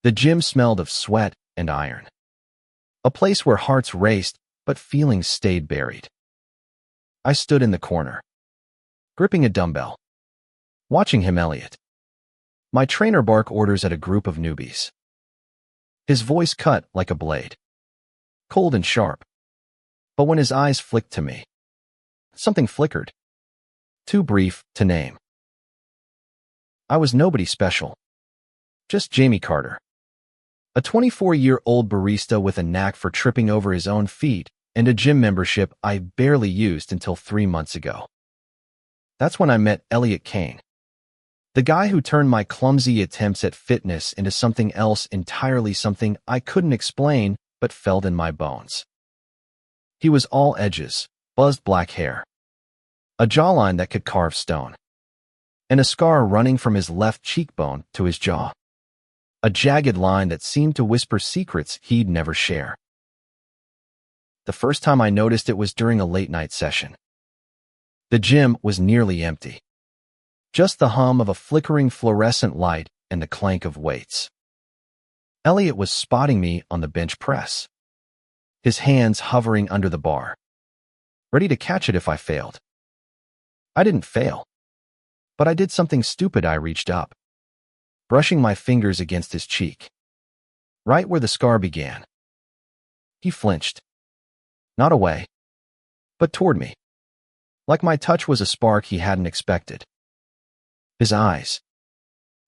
The gym smelled of sweat and iron. A place where hearts raced, but feelings stayed buried. I stood in the corner, gripping a dumbbell, watching him, Elliot. My trainer bark orders at a group of newbies. His voice cut like a blade, cold and sharp. But when his eyes flicked to me, something flickered, too brief to name. I was nobody special, just Jamie Carter, a 24-year-old barista with a knack for tripping over his own feet and a gym membership I barely used until 3 months ago. That's when I met Elliot Kane, the guy who turned my clumsy attempts at fitness into something else entirely, something I couldn't explain but felt in my bones. He was all edges, buzzed black hair, a jawline that could carve stone, and a scar running from his left cheekbone to his jaw, a jagged line that seemed to whisper secrets he'd never share. The first time I noticed it was during a late-night session. The gym was nearly empty. Just the hum of a flickering fluorescent light and the clank of weights. Elliot was spotting me on the bench press, his hands hovering under the bar, ready to catch it if I failed. I didn't fail, but I did something stupid. I reached up, brushing my fingers against his cheek, right where the scar began. He flinched, not away, but toward me, like my touch was a spark he hadn't expected. His eyes,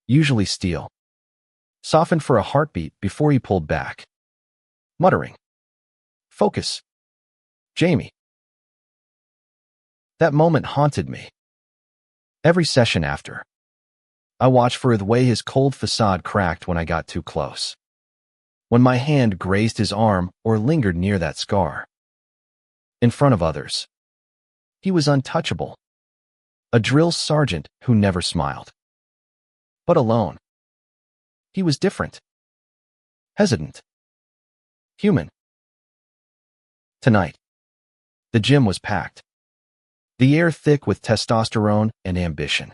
usually steel, softened for a heartbeat before he pulled back, muttering, "Focus, Jamie." That moment haunted me. Every session after, I watched for the way his cold facade cracked when I got too close, when my hand grazed his arm or lingered near that scar. In front of others, he was untouchable, a drill sergeant who never smiled. But alone, he was different, hesitant, human. Tonight, the gym was packed, the air thick with testosterone and ambition.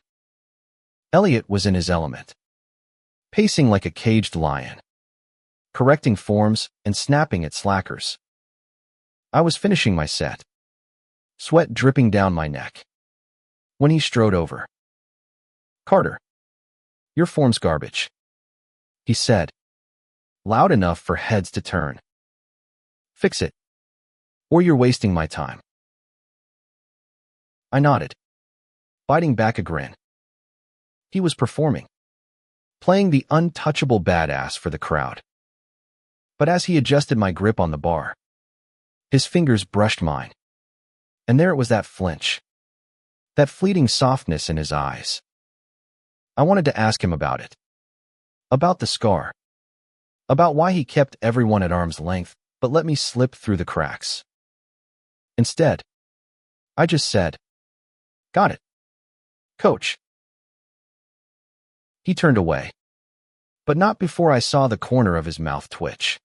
Elliot was in his element, pacing like a caged lion, correcting forms and snapping at slackers. I was finishing my set, sweat dripping down my neck, when he strode over. "Carter, your form's garbage," he said, loud enough for heads to turn. "Fix it, or you're wasting my time." I nodded, biting back a grin. He was performing, playing the untouchable badass for the crowd. But as he adjusted my grip on the bar, his fingers brushed mine, and there it was, that flinch, that fleeting softness in his eyes. I wanted to ask him about it, about the scar, about why he kept everyone at arm's length but let me slip through the cracks. Instead, I just said, "Got it, coach." He turned away, but not before I saw the corner of his mouth twitch.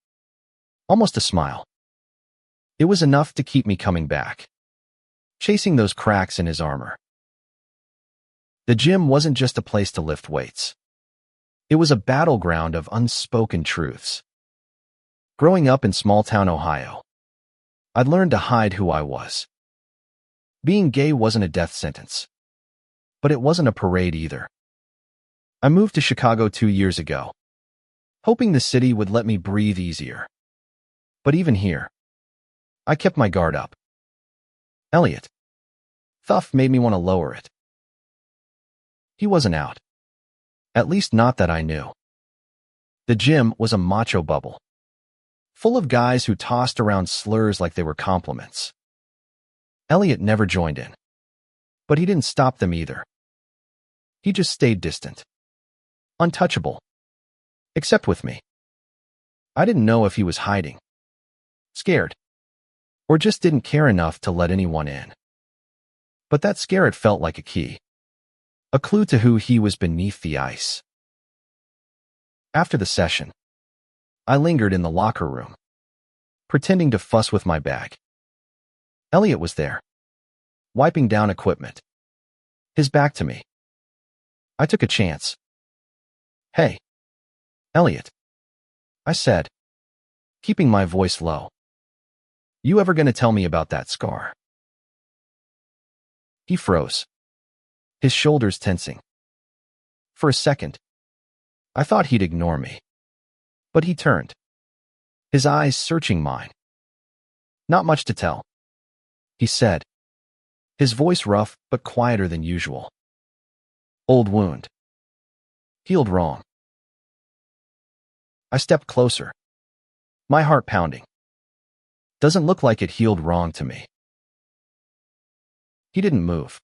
Almost a smile. It was enough to keep me coming back, chasing those cracks in his armor. The gym wasn't just a place to lift weights. It was a battleground of unspoken truths. Growing up in small-town Ohio, I'd learned to hide who I was. Being gay wasn't a death sentence, but it wasn't a parade either. I moved to Chicago 2 years ago, hoping the city would let me breathe easier. But even here, I kept my guard up. Elliot, Thuff made me want to lower it. He wasn't out. At least not that I knew. The gym was a macho bubble, full of guys who tossed around slurs like they were compliments. Elliot never joined in, but he didn't stop them either. He just stayed distant, untouchable, except with me. I didn't know if he was hiding, scared, or just didn't care enough to let anyone in. But that scare, it felt like a key, a clue to who he was beneath the ice. After the session, I lingered in the locker room, pretending to fuss with my bag. Elliot was there, wiping down equipment, his back to me. I took a chance. "Hey, Elliot." I said, keeping my voice low. You ever gonna tell me about that scar? He froze, his shoulders tensing. For a second, I thought he'd ignore me. But he turned, his eyes searching mine. Not much to tell, he said, his voice rough but quieter than usual. Old wound. Healed wrong. I stepped closer, my heart pounding. Doesn't look like it healed wrong to me. He didn't move,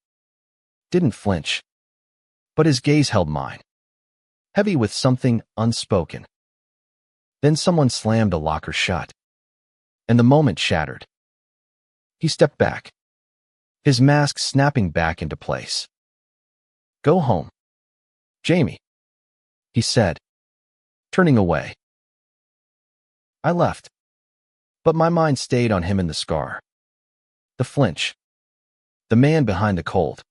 didn't flinch, but his gaze held mine, heavy with something unspoken. Then someone slammed a locker shut, and the moment shattered. He stepped back, his mask snapping back into place. Go home, Jamie, he said, turning away. I left, but my mind stayed on him and the scar. The flinch, the man behind the cold.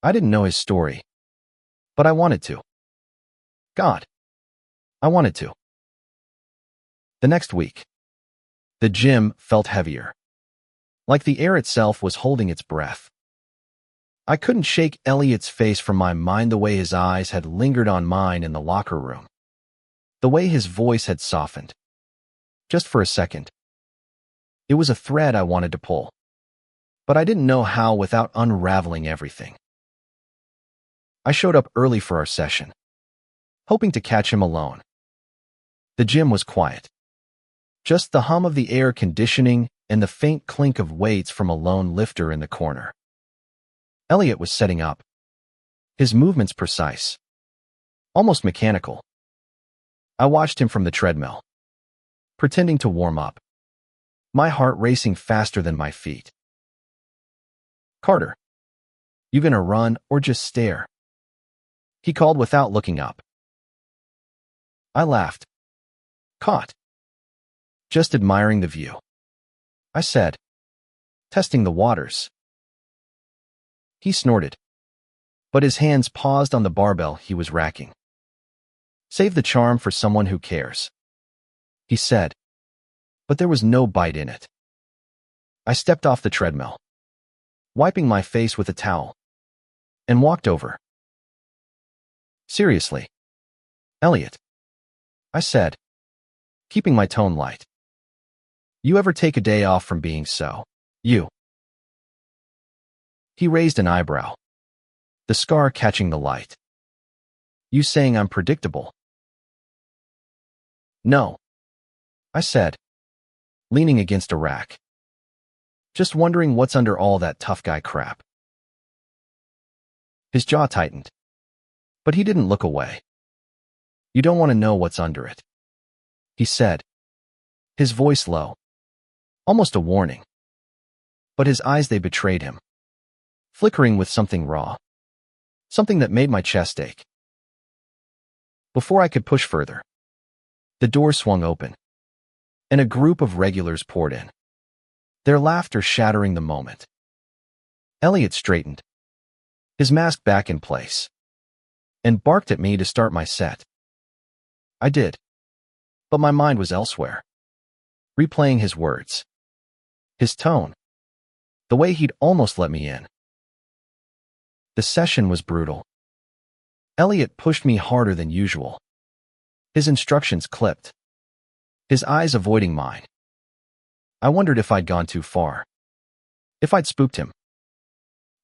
I didn't know his story, but I wanted to. God, I wanted to. The next week, the gym felt heavier, like the air itself was holding its breath. I couldn't shake Elliot's face from my mind, the way his eyes had lingered on mine in the locker room, the way his voice had softened. Just for a second. It was a thread I wanted to pull, but I didn't know how without unraveling everything. I showed up early for our session, hoping to catch him alone. The gym was quiet. Just the hum of the air conditioning and the faint clink of weights from a lone lifter in the corner. Elliot was setting up, his movements precise, almost mechanical. I watched him from the treadmill, pretending to warm up, my heart racing faster than my feet. Carter, you gonna run or just stare? He called without looking up. I laughed. Caught. Just admiring the view, I said, testing the waters. He snorted, but his hands paused on the barbell he was racking. Save the charm for someone who cares, he said, but there was no bite in it. I stepped off the treadmill, wiping my face with a towel, and walked over. Seriously, Elliot, I said, keeping my tone light. You ever take a day off from being so, you? He raised an eyebrow, the scar catching the light. You saying I'm predictable? No, I said, leaning against a rack. Just wondering what's under all that tough guy crap. His jaw tightened, but he didn't look away. You don't want to know what's under it, he said, his voice low, almost a warning. But his eyes, they betrayed him, flickering with something raw, something that made my chest ache. Before I could push further, the door swung open, and a group of regulars poured in, their laughter shattering the moment. Elliot straightened, his mask back in place, and barked at me to start my set. I did, but my mind was elsewhere, replaying his words, his tone, the way he'd almost let me in. The session was brutal. Elliot pushed me harder than usual, his instructions clipped, his eyes avoiding mine. I wondered if I'd gone too far, if I'd spooked him.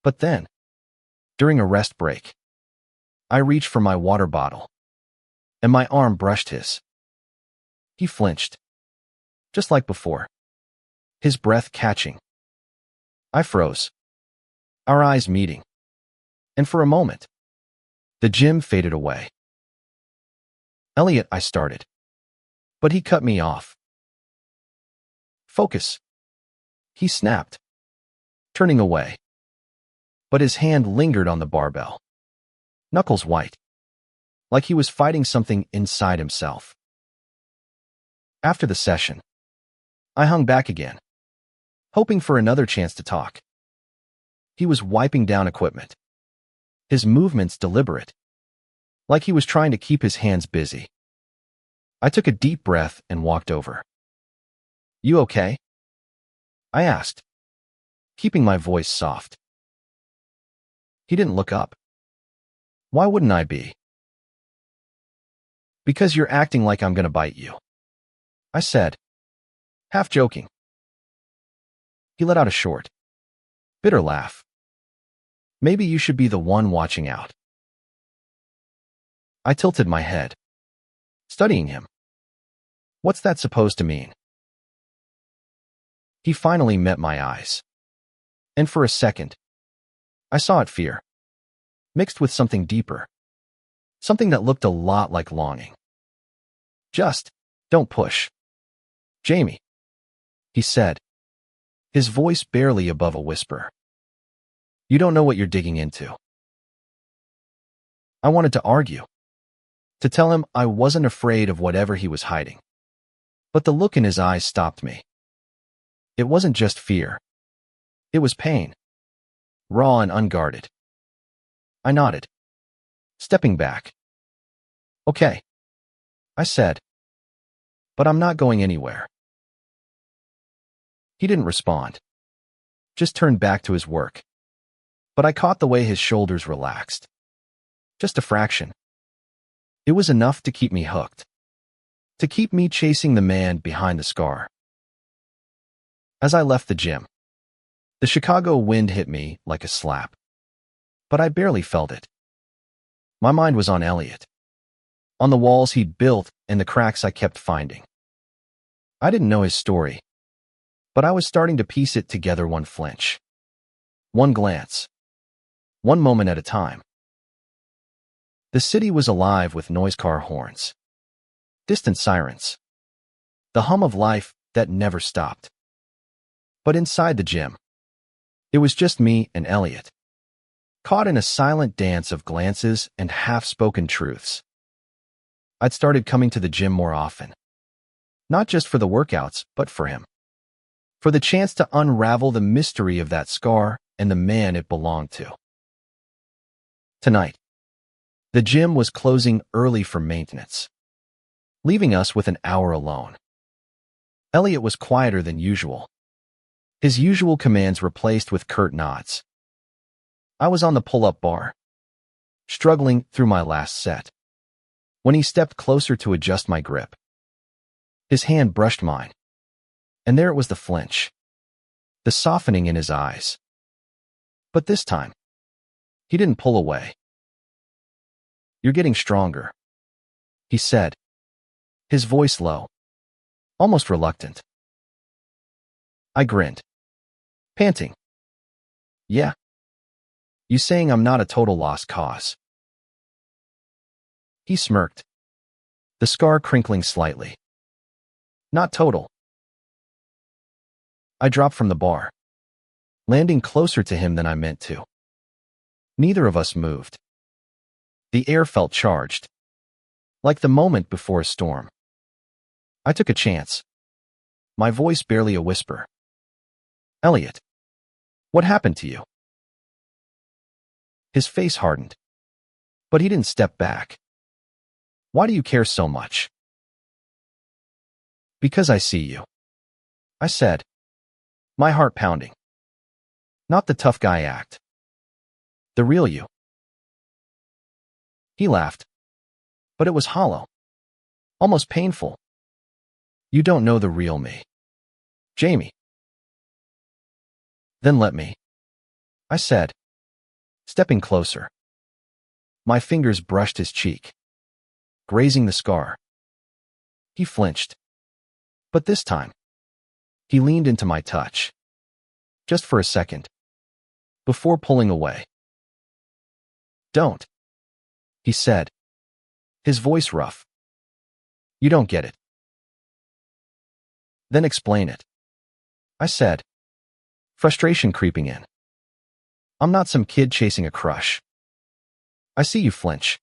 But then, during a rest break, I reached for my water bottle, and my arm brushed his. He flinched, just like before, his breath catching. I froze, our eyes meeting, and for a moment, the gym faded away. Elliot, I started, but he cut me off. Focus, he snapped, turning away. But his hand lingered on the barbell, knuckles white, like he was fighting something inside himself. After the session, I hung back again, hoping for another chance to talk. He was wiping down equipment, his movements deliberate, like he was trying to keep his hands busy. I took a deep breath and walked over. You okay? I asked, keeping my voice soft. He didn't look up. Why wouldn't I be? Because you're acting like I'm gonna bite you, I said, half joking. He let out a short, bitter laugh. Maybe you should be the one watching out. I tilted my head, studying him. What's that supposed to mean? He finally met my eyes. And for a second, I saw it fear, mixed with something deeper, something that looked a lot like longing. Just, don't push. Jamie, he said, his voice barely above a whisper. You don't know what you're digging into. I wanted to argue, to tell him I wasn't afraid of whatever he was hiding. But the look in his eyes stopped me. It wasn't just fear. It was pain, raw and unguarded. I nodded, stepping back. Okay, I said, but I'm not going anywhere. He didn't respond, just turned back to his work. But I caught the way his shoulders relaxed. Just a fraction. It was enough to keep me hooked, to keep me chasing the man behind the scar. As I left the gym, the Chicago wind hit me like a slap, but I barely felt it. My mind was on Elliot, on the walls he'd built and the cracks I kept finding. I didn't know his story, but I was starting to piece it together one flinch, one glance, one moment at a time. The city was alive with noise car horns, distant sirens, the hum of life that never stopped. But inside the gym, it was just me and Elliot, caught in a silent dance of glances and half-spoken truths. I'd started coming to the gym more often, not just for the workouts, but for him, for the chance to unravel the mystery of that scar and the man it belonged to. Tonight, the gym was closing early for maintenance, leaving us with an hour alone. Elliot was quieter than usual, his usual commands replaced with curt nods. I was on the pull-up bar, struggling through my last set, when he stepped closer to adjust my grip. His hand brushed mine, and there it was, the flinch, the softening in his eyes. But this time, he didn't pull away. You're getting stronger, he said, his voice low, almost reluctant. I grinned, panting. Yeah. You saying I'm not a total lost cause? He smirked, the scar crinkling slightly. Not total. I dropped from the bar, landing closer to him than I meant to. Neither of us moved. The air felt charged, like the moment before a storm. I took a chance, my voice barely a whisper. Elliot, what happened to you? His face hardened, but he didn't step back. Why do you care so much? Because I see you, I said, my heart pounding. Not the tough guy act. The real you. He laughed, but it was hollow, almost painful. You don't know the real me, Jamie. Then let me, I said, stepping closer. My fingers brushed his cheek, grazing the scar. He flinched, but this time, he leaned into my touch, just for a second, before pulling away. Don't, he said, his voice rough. You don't get it. Then explain it, I said, frustration creeping in. I'm not some kid chasing a crush. I see you flinch.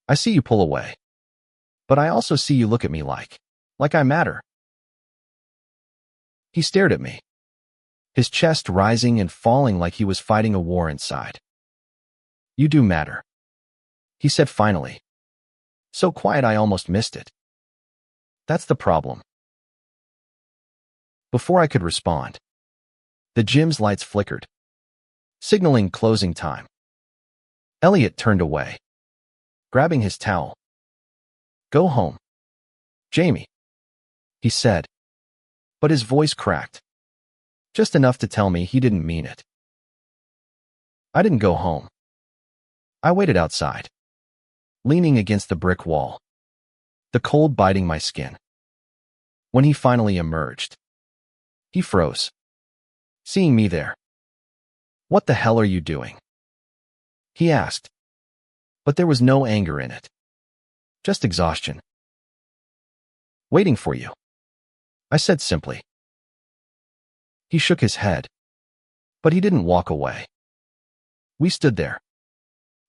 I see you pull away. But I also see you look at me like I matter. He stared at me, his chest rising and falling like he was fighting a war inside. You do matter, he said finally, so quiet I almost missed it. That's the problem. Before I could respond, the gym's lights flickered, signaling closing time. Elliot turned away, grabbing his towel. Go home, Jamie, he said, but his voice cracked, just enough to tell me he didn't mean it. I didn't go home. I waited outside, leaning against the brick wall, the cold biting my skin. When he finally emerged, he froze, seeing me there. What the hell are you doing? He asked, but there was no anger in it, just exhaustion. Waiting for you, I said simply. He shook his head, but he didn't walk away. We stood there,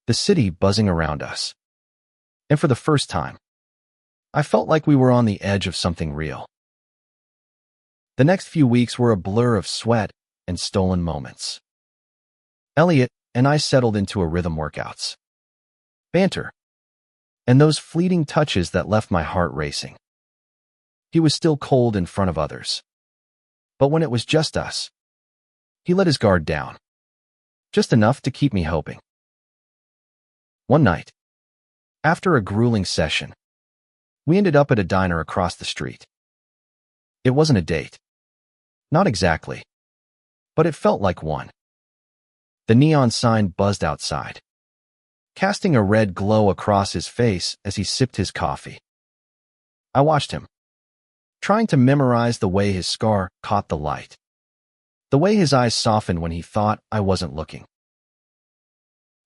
the city buzzing around us. And for the first time, I felt like we were on the edge of something real. The next few weeks were a blur of sweat and stolen moments. Elliot and I settled into a rhythm workouts, banter, and those fleeting touches that left my heart racing. He was still cold in front of others, but when it was just us, he let his guard down, just enough to keep me hoping. One night, after a grueling session, we ended up at a diner across the street. It wasn't a date. Not exactly, but it felt like one. The neon sign buzzed outside, casting a red glow across his face as he sipped his coffee. I watched him, trying to memorize the way his scar caught the light, the way his eyes softened when he thought I wasn't looking.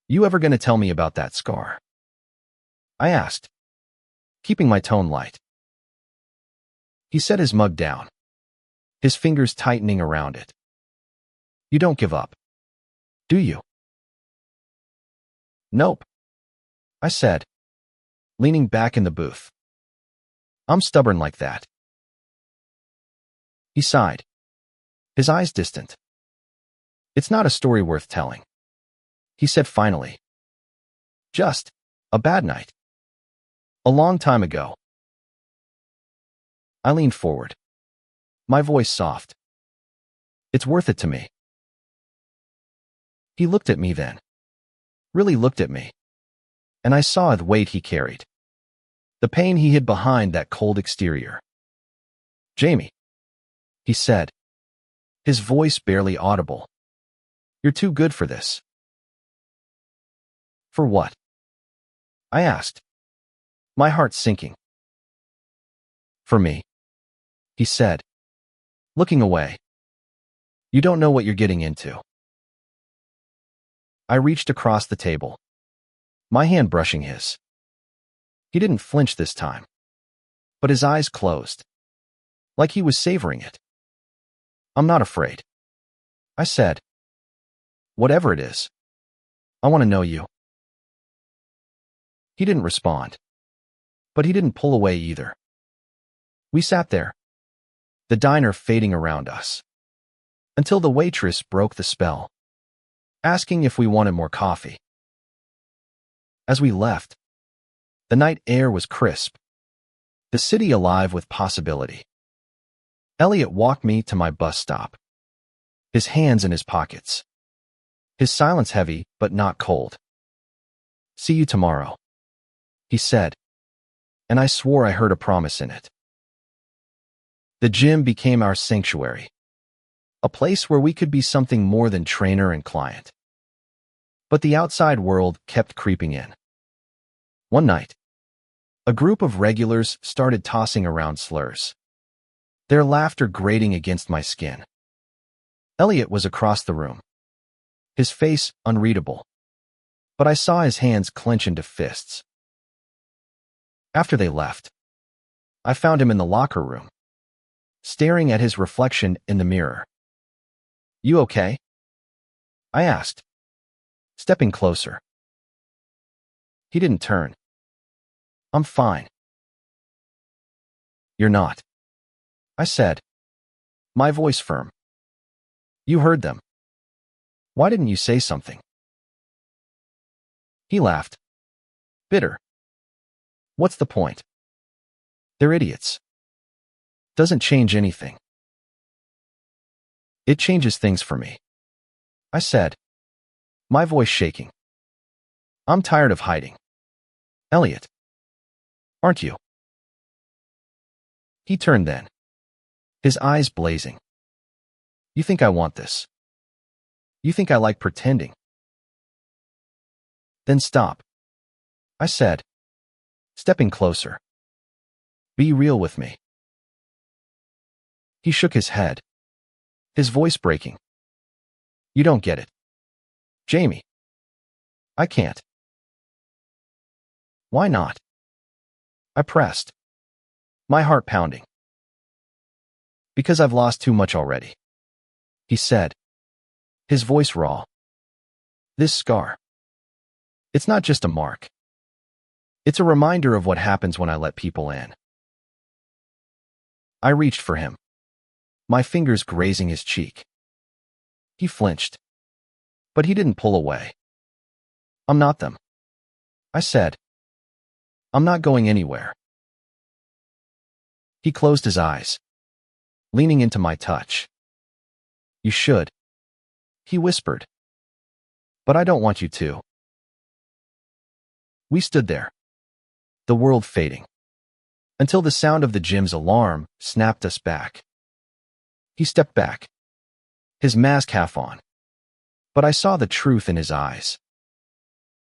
You ever gonna tell me about that scar? I asked, keeping my tone light. He set his mug down, his fingers tightening around it. You don't give up, do you? Nope, I said, leaning back in the booth. I'm stubborn like that. He sighed, his eyes distant. It's not a story worth telling, he said finally. Just a bad night. A long time ago. I leaned forward, my voice soft. It's worth it to me. He looked at me then, really looked at me, and I saw the weight he carried, the pain he hid behind that cold exterior. Jamie, he said, his voice barely audible. You're too good for this. For what? I asked, my heart sinking. For me, he said, looking away. You don't know what you're getting into. I reached across the table, my hand brushing his. He didn't flinch this time, but his eyes closed, like he was savoring it. I'm not afraid, I said. Whatever it is, I want to know you. He didn't respond, but he didn't pull away either. We sat there, the diner fading around us, until the waitress broke the spell, asking if we wanted more coffee. As we left, the night air was crisp, the city alive with possibility. Elliot walked me to my bus stop, his hands in his pockets, his silence heavy but not cold. See you tomorrow, he said, and I swore I heard a promise in it. The gym became our sanctuary, a place where we could be something more than trainer and client. But the outside world kept creeping in. One night, a group of regulars started tossing around slurs, their laughter grating against my skin. Elliot was across the room, his face unreadable, but I saw his hands clench into fists. After they left, I found him in the locker room, staring at his reflection in the mirror. You okay? I asked, stepping closer. He didn't turn. I'm fine. You're not, I said, my voice firm. You heard them. Why didn't you say something? He laughed, bitter. What's the point? They're idiots. doesn't change anything. It changes things for me, I said, my voice shaking. I'm tired of hiding. Elliot. Aren't you? He turned then, his eyes blazing. You think I want this? You think I like pretending? Then stop, I said, stepping closer. Be real with me. He shook his head, his voice breaking. You don't get it. Jamie. I can't. Why not? I pressed, my heart pounding. Because I've lost too much already, he said, his voice raw. This scar. It's not just a mark. It's a reminder of what happens when I let people in. I reached for him, my fingers grazing his cheek. He flinched, but he didn't pull away. I'm not them, I said. I'm not going anywhere. He closed his eyes, leaning into my touch. You should, he whispered. But I don't want you to. We stood there, the world fading, until the sound of the gym's alarm snapped us back. He stepped back, his mask half on, but I saw the truth in his eyes.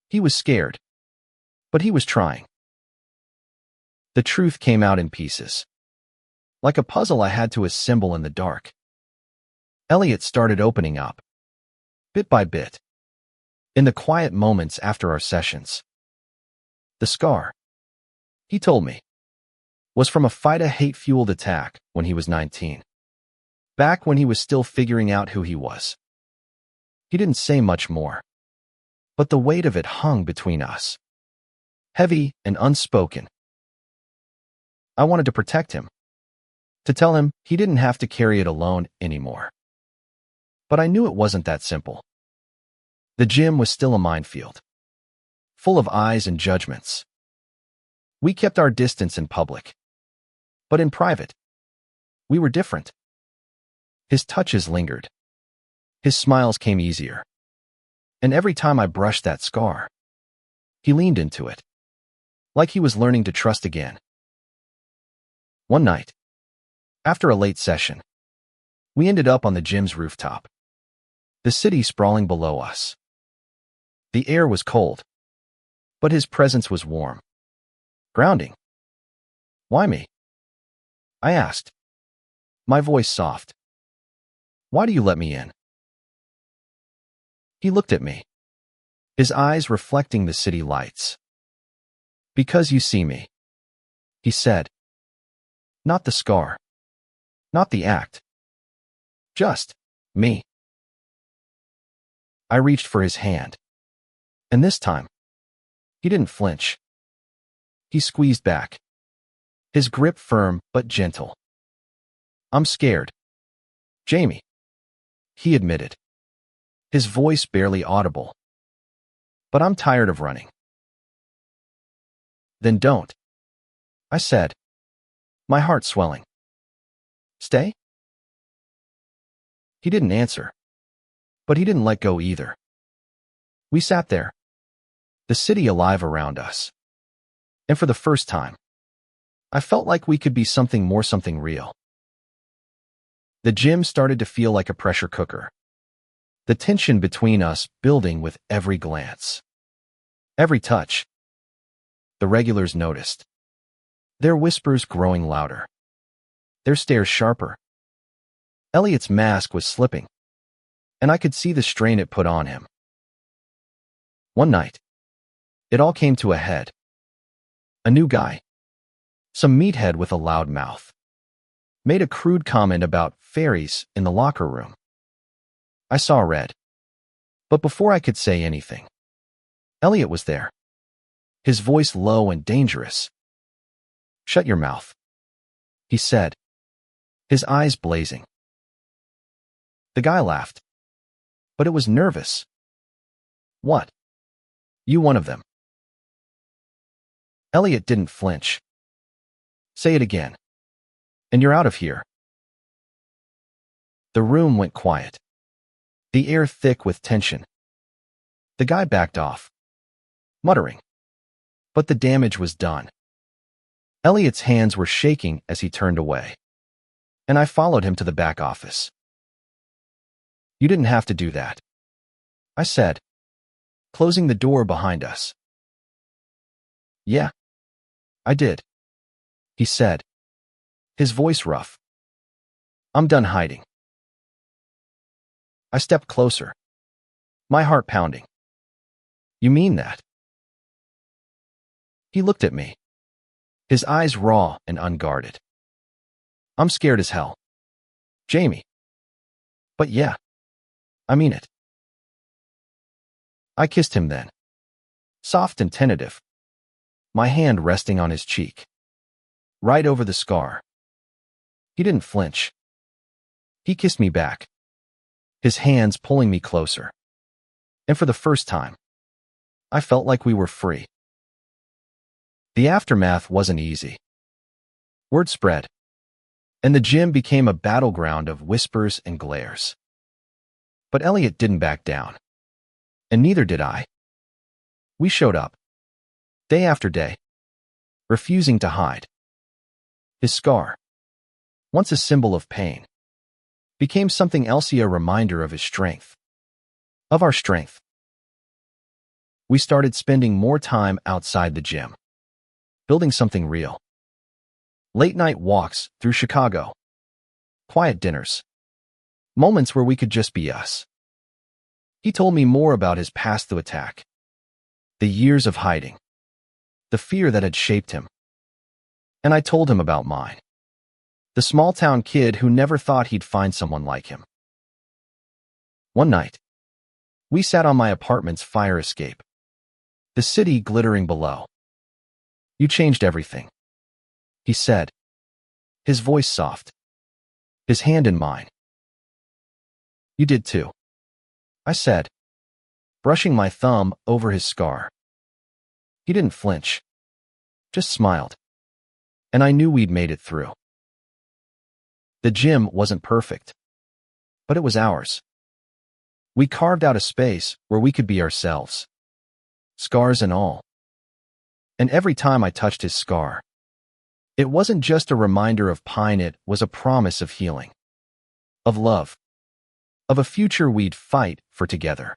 He was scared, but he was trying. The truth came out in pieces, like a puzzle I had to assemble in the dark. Elliot started opening up, bit by bit, in the quiet moments after our sessions. The scar, he told me, was from a hate-fueled attack when he was 19, back when he was still figuring out who he was. He didn't say much more, but the weight of it hung between us, heavy and unspoken. I wanted to protect him, to tell him he didn't have to carry it alone anymore. But I knew it wasn't that simple. The gym was still a minefield, full of eyes and judgments. We kept our distance in public, but in private, we were different. His touches lingered. His smiles came easier. And every time I brushed that scar, he leaned into it, like he was learning to trust again. One night, after a late session, we ended up on the gym's rooftop, the city sprawling below us. The air was cold, but his presence was warm, grounding. Why me? I asked, my voice soft. Why do you let me in? He looked at me, his eyes reflecting the city lights. Because you see me, he said. Not the scar, not the act, just me. I reached for his hand, and this time, he didn't flinch. He squeezed back, his grip firm but gentle. I'm scared, Jamie, he admitted, his voice barely audible. But I'm tired of running. Then don't, I said, my heart swelling. Stay? He didn't answer, but he didn't let go either. We sat there, the city alive around us. And for the first time, I felt like we could be something more, something real. The gym started to feel like a pressure cooker, the tension between us building with every glance, every touch. The regulars noticed, their whispers growing louder, their stares sharper. Elliot's mask was slipping, and I could see the strain it put on him. One night, it all came to a head. A new guy, some meathead with a loud mouth, made a crude comment about fairies in the locker room. I saw red, but before I could say anything, Elliot was there, his voice low and dangerous. Shut your mouth, he said, his eyes blazing. The guy laughed, but it was nervous. What? You one of them? Elliot didn't flinch. Say it again, And you're out of here. The room went quiet, the air thick with tension. The guy backed off, muttering. But the damage was done. Elliot's hands were shaking as he turned away, and I followed him to the back office. You didn't have to do that, I said, closing the door behind us. Yeah, I did, he said, his voice rough. I'm done hiding. I stepped closer, my heart pounding. You mean that? He looked at me, his eyes raw and unguarded. I'm scared as hell, Jamie. But yeah, I mean it. I kissed him then, soft and tentative, my hand resting on his cheek, right over the scar. He didn't flinch. He kissed me back, his hands pulling me closer. And for the first time, I felt like we were free. The aftermath wasn't easy. Word spread, and the gym became a battleground of whispers and glares. But Elliot didn't back down, and neither did I. We showed up, day after day, refusing to hide. His scar, once a symbol of pain, became something else, a reminder of his strength, of our strength. We started spending more time outside the gym, building something real. Late-night walks through Chicago, quiet dinners, moments where we could just be us. He told me more about his past, the attack, the years of hiding, the fear that had shaped him. And I told him about mine, the small-town kid who never thought he'd find someone like him. One night, we sat on my apartment's fire escape, the city glittering below. You changed everything, he said, his voice soft, his hand in mine. You did too, I said, brushing my thumb over his scar. He didn't flinch, just smiled, and I knew we'd made it through. The gym wasn't perfect, but it was ours. We carved out a space where we could be ourselves, scars and all. And every time I touched his scar, it wasn't just a reminder of pain, it was a promise of healing, of love, of a future we'd fight for together.